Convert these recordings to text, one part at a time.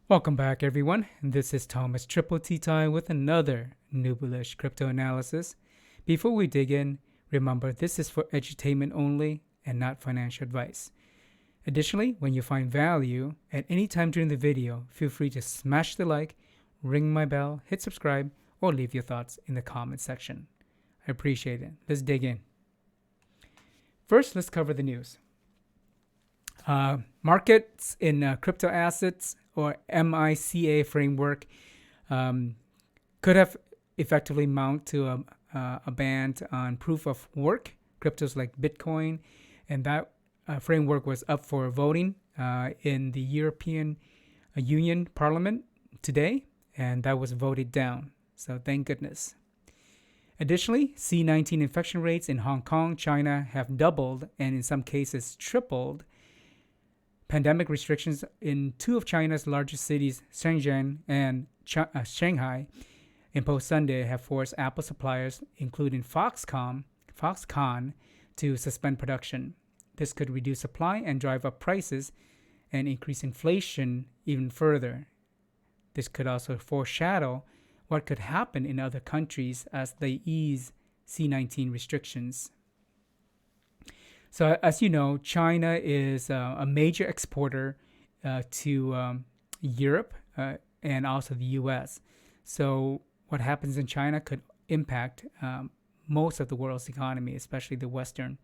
Welcome back, everyone. This is Thomas Triple T Tie with another new bullish crypto analysis. Before we dig in, remember this is for edutainment only and not financial advice. Additionally, when you find value at any time during the video, feel free to smash the like, ring my bell, hit subscribe, or leave your thoughts in the comment section. I appreciate it. Let's dig in. First, let's cover the news. Markets in crypto assets or MICA framework could have effectively mount to a ban on proof of work, cryptos like Bitcoin, and that framework was up for voting in the European Union Parliament today, and that was voted down. So thank goodness. Additionally, C-19 infection rates in Hong Kong, China have doubled and in some cases tripled. Pandemic restrictions in two of China's largest cities, Shenzhen and Shanghai, imposed Sunday have forced Apple suppliers, including Foxconn, to suspend production. This could reduce supply and drive up prices and increase inflation even further. This could also foreshadow what could happen in other countries as they ease C-19 restrictions. So as you know, China is a major exporter to Europe and also the U.S. So what happens in China could impact most of the world's economy, especially the Western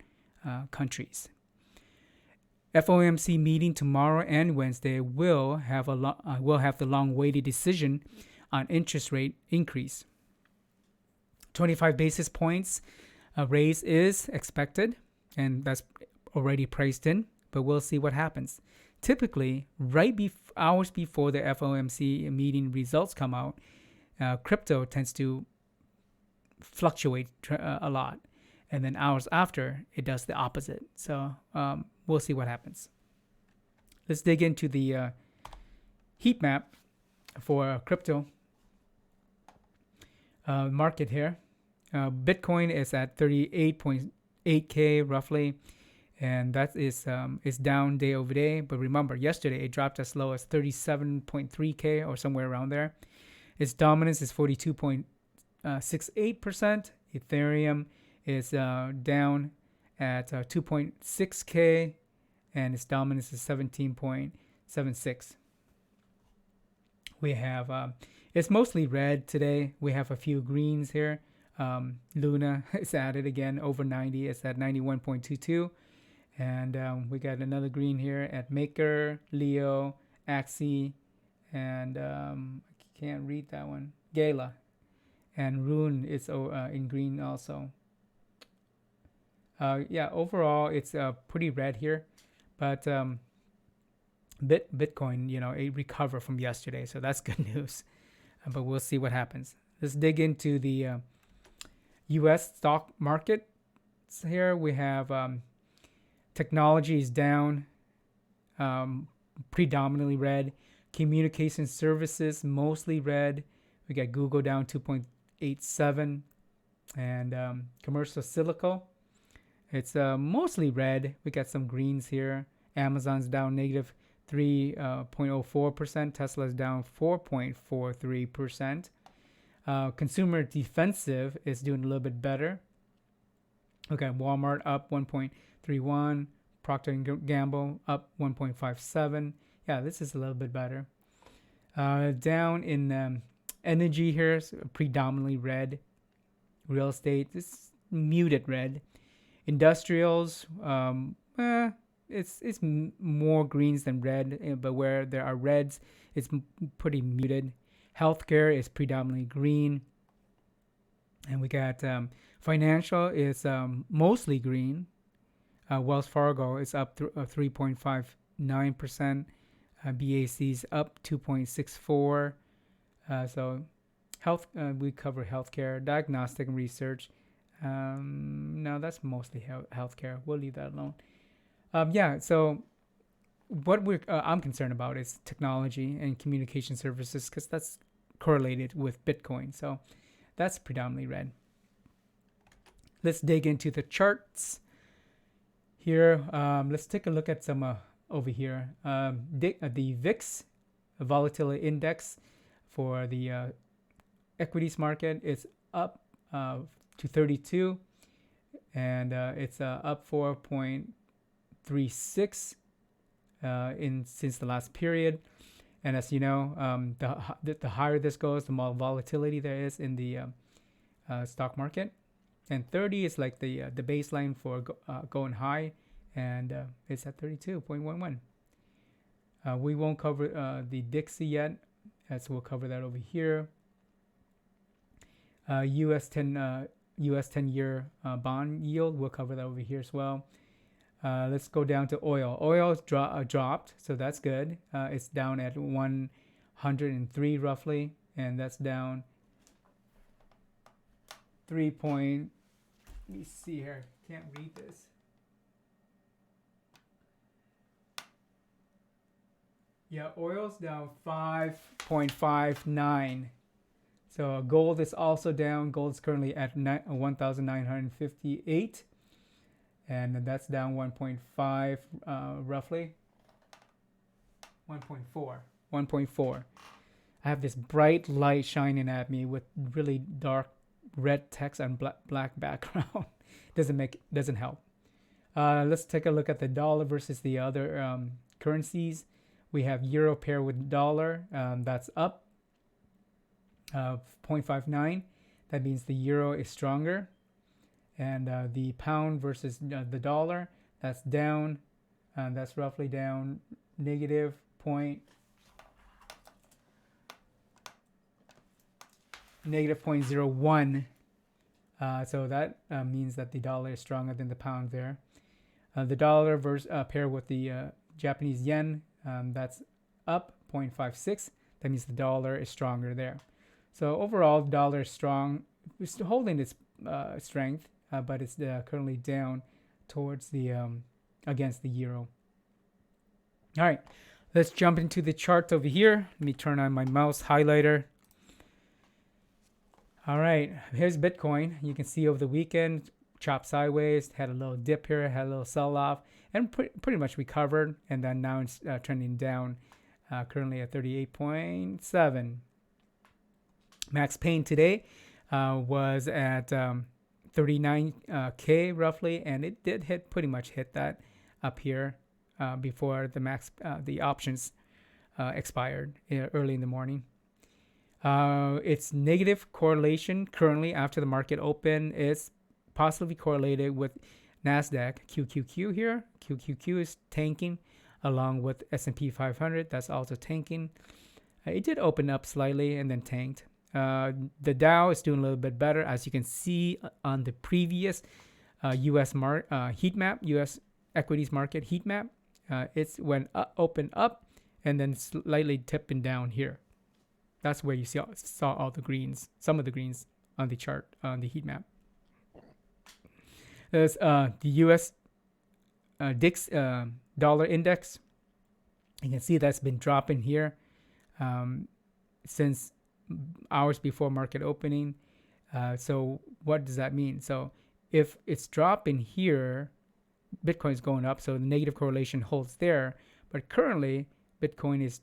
countries. FOMC meeting tomorrow and Wednesday will have the long-awaited decision on interest rate increase. 25 basis points raise is expected, and that's already priced in, but we'll see what happens. Typically, hours before the FOMC meeting results come out, crypto tends to fluctuate a lot, and then hours after, it does the opposite. So we'll see what happens. Let's dig into the heat map for crypto market here. Bitcoin is at 38.8K roughly, and that is down day over day. But remember, yesterday it dropped as low as 37.3K or somewhere around there. Its dominance is 42.68%. Ethereum is down at 2.6K, and its dominance is 17.76. We have it's mostly red today. We have a few greens here. Luna is added again over 90. It's at 91.22. And we got another green here at Maker, Leo, Axie, and I can't read that one. Gala. And Rune is in green also. Yeah, overall it's pretty red here. But Bitcoin, it recovered from yesterday. So that's good news. But we'll see what happens. Let's dig into the U.S. stock market. Here we have technology is down, predominantly red. Communication services mostly red. We got Google down 2.87, and commercial silico, it's mostly red. We got some greens here. Amazon's down negative 3.04%. Tesla's down 4.43%. Consumer defensive is doing a little bit better. Okay, Walmart up 1.31. Procter & Gamble up 1.57. Yeah, this is a little bit better. Down in energy here, is predominantly red. Real estate is muted red. Industrials, it's more greens than red, but where there are reds, it's pretty muted. Healthcare is predominantly green. And we got financial is mostly green. Wells Fargo is up 3.59%. BAC's up 2.64%. So health, we cover healthcare, diagnostic and research. No, that's mostly healthcare. We'll leave that alone. Yeah, so what I'm concerned about is technology and communication services, because that's correlated with Bitcoin. So that's predominantly red. Let's dig into the charts here. Let's take a look at some over here. The VIX volatility index for the equities market is up to 32, and it's up 4.36 in since the last period. And as you know, the higher this goes, the more volatility there is in the stock market. And 30 is like the baseline for going high, and it's at 32.11. We won't cover the Dixie yet, as we'll cover that over here. US 10-year bond yield, we'll cover that over here as well. Let's go down to oil. Oil dropped, so that's good. It's down at 103 roughly, and that's down 3 point. Let me see here. Can't read this. Yeah, oil's down 5.59. So gold is also down. Gold's currently at 1,958. And that's down 1.5 roughly. 1.4. I have this bright light shining at me with really dark red text and black background. doesn't help. Let's take a look at the dollar versus the other currencies. We have euro pair with dollar. That's up 0.59. That means the euro is stronger. And the pound versus the dollar, that's down. That's roughly down negative 0.01. So that means that the dollar is stronger than the pound there. The dollar pair with the Japanese yen, that's up 0.56. That means the dollar is stronger there. So overall, the dollar is strong. It's still holding its strength, but it's currently down towards the against the euro. All right, let's jump into the chart over here. Let me turn on my mouse highlighter. All right, here's Bitcoin. You can see over the weekend, chopped sideways, had a little dip here, had a little sell-off, and pretty much recovered. And then now it's trending down, currently at 38.7. Max pain today was at 39K roughly, and it did pretty much hit that up here before the options expired early in the morning. Its negative correlation currently after the market open is possibly correlated with Nasdaq QQQ here. QQQ is tanking along with S&P 500. That's also tanking. It did open up slightly and then tanked. The Dow is doing a little bit better, as you can see on the previous U.S. heat map, U.S. equities market heat map. It's open up and then slightly tipping down here. That's where you saw all the greens, some of the greens on the chart on the heat map. There's the U.S. DIX dollar index. You can see that's been dropping here since hours before market opening. So what does that mean? So if it's dropping here, Bitcoin is going up, so the negative correlation holds there. But currently, Bitcoin is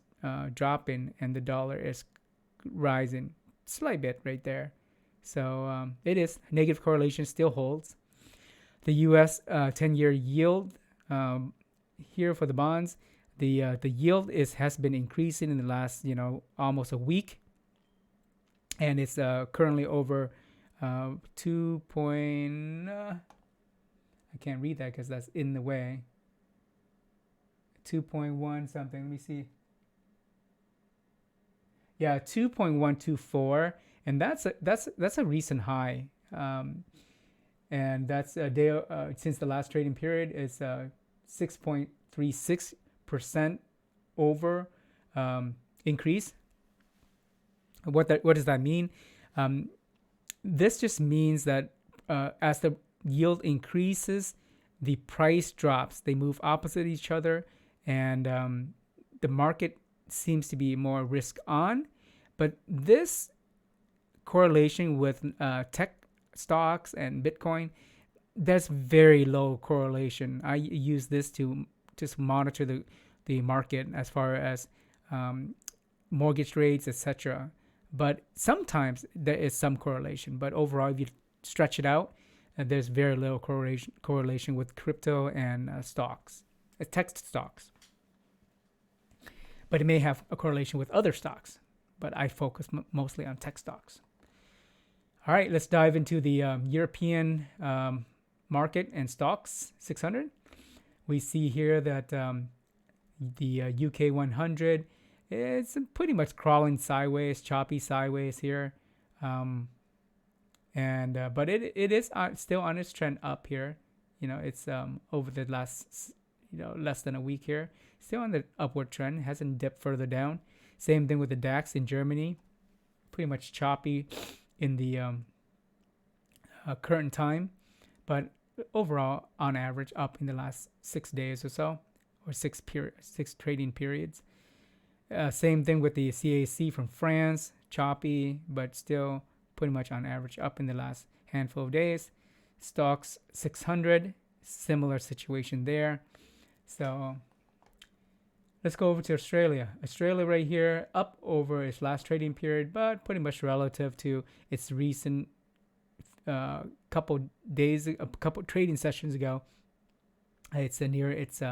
dropping and the dollar is rising slight bit right there. So it is negative correlation still holds. The U.S. 10-year yield here for the bonds, the yield has been increasing in the last almost a week. And it's currently over 2. I can't read that because that's in the way. 2.1 something. Let me see. Yeah, 2.124, and that's a recent high. And that's a day since the last trading period is 6.36% over increase. What does that mean? This just means that as the yield increases, the price drops. They move opposite each other, and the market seems to be more risk on. But this correlation with tech stocks and Bitcoin, there's very low correlation. I use this to just monitor the market as far as mortgage rates, etc. But sometimes there is some correlation. But overall, if you stretch it out, there's very little correlation with crypto and stocks, tech stocks. But it may have a correlation with other stocks. But I focus mostly on tech stocks. All right, let's dive into the European market and stocks 600. We see here that the UK 100, it's pretty much crawling sideways, choppy sideways here. But it is still on its trend up here. It's over the last less than a week here, still on the upward trend, hasn't dipped further down. Same thing with the DAX in Germany, pretty much choppy in the current time, but overall on average up in the last 6 days or so, or six trading periods. Same thing with the CAC from France, choppy, but still pretty much on average up in the last handful of days. Stocks 600, similar situation there. So let's go over to Australia. Australia right here, up over its last trading period, but pretty much relative to its recent couple trading sessions ago. It's near its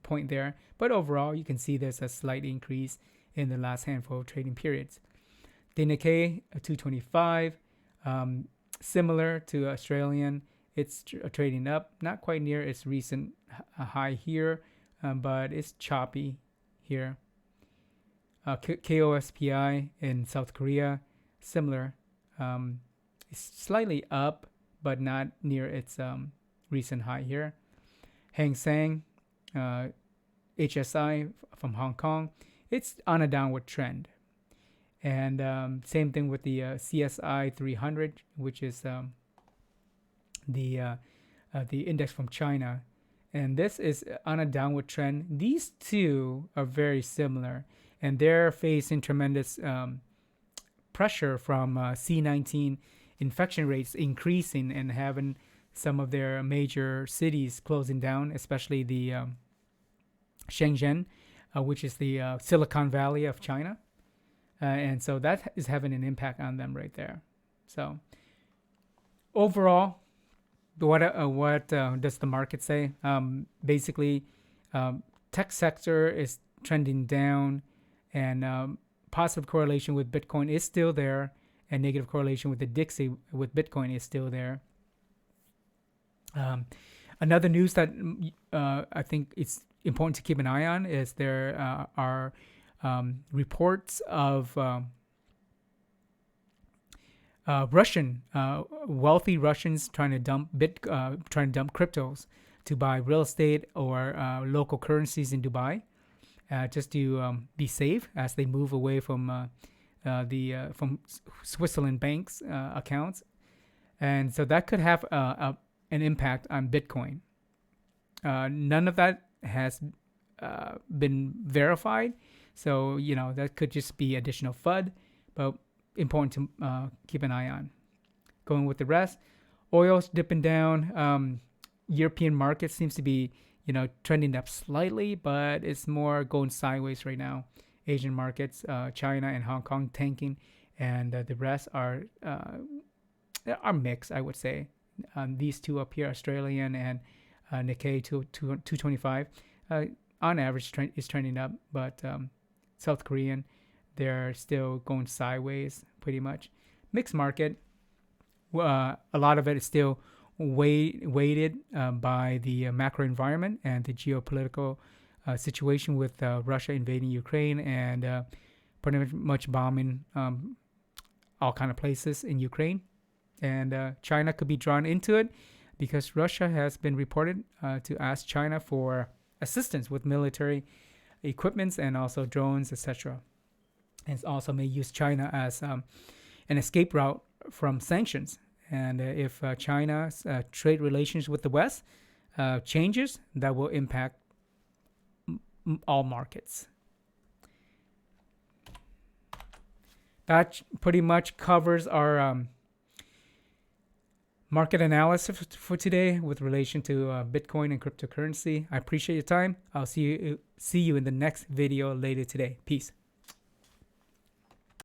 point there. But overall, you can see there's a slight increase in the last handful of trading periods. The Nikkei 225, similar to Australian, it's trading up, not quite near its recent high here, but it's choppy here. KOSPI in South Korea, similar. It's slightly up, but not near its recent high here. Hang Seng, HSI from Hong Kong, it's on a downward trend. And same thing with the CSI 300, which is the index from China. And this is on a downward trend. These two are very similar, and they're facing tremendous pressure from C19 infection rates increasing and having some of their major cities closing down, especially the Shenzhen, which is the Silicon Valley of China. And so that is having an impact on them right there. So overall, what does the market say? Basically, tech sector is trending down, and positive correlation with Bitcoin is still there, and negative correlation with the Dixie with Bitcoin is still there. Another news that I think it's important to keep an eye on is there are reports of Russian wealthy Russians trying to dump cryptos to buy real estate or local currencies in Dubai, just to be safe as they move away from from Switzerland banks accounts, and so that could have an impact on Bitcoin. None of that has been verified. So, that could just be additional FUD, but important to keep an eye on. Going with the rest, oil's dipping down. European market seems to be, trending up slightly, but it's more going sideways right now. Asian markets, China and Hong Kong tanking, and the rest are mixed, I would say. These two up here, Australian and Nikkei 225, on average is trending up, but South Korean, they're still going sideways pretty much. Mixed market. A lot of it is still weighted by the macro environment and the geopolitical situation with Russia invading Ukraine and pretty much bombing all kind of places in Ukraine. And China could be drawn into it because Russia has been reported to ask China for assistance with military equipments and also drones, etc. And also may use China as an escape route from sanctions. And if China's trade relations with the West changes, that will impact all markets. That pretty much covers our market analysis for today with relation to Bitcoin and cryptocurrency. I appreciate your time. I'll see you in the next video later today. Peace.